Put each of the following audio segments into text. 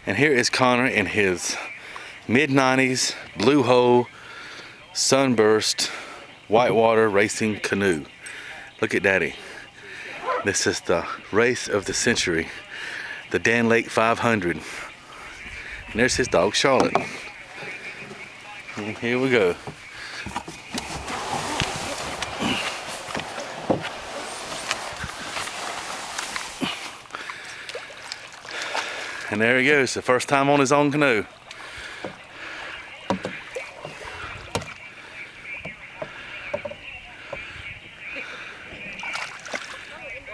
And here is Connor in his mid-90s blue hole sunburst whitewater racing canoe. Look at Daddy. This is the race of the century, the Dan Lake 500. And there's his dog Charlotte. And here we go. And there he goes, the first time on his own canoe.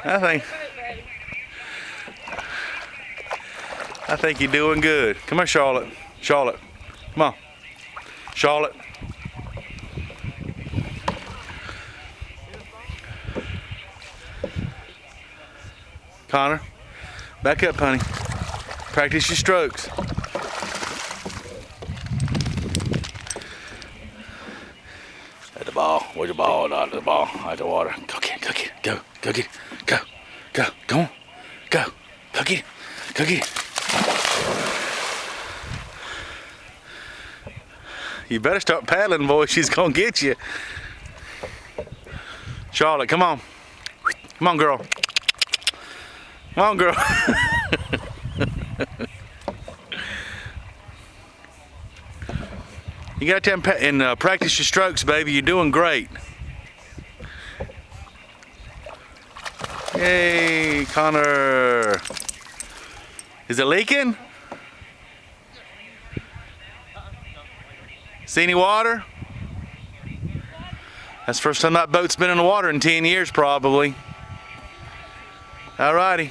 I think you're doing good. Come here, Charlotte. Charlotte, come on. Charlotte. Connor, back up, honey. Practice your strokes. At the ball. Where's the ball? Not the ball. Out the water. Go get it. Go get it. Go. Go get it. Go. Go. Go on. Go. Go get it. Go get it. You better start paddling, boy. She's gonna get you. Charlotte, come on. Come on, girl. Come on, girl. You got to practice your strokes, baby. You're doing great. Hey, Connor. Is it leaking? See any water? That's the first time that boat's been in the water in 10 years, probably. All righty.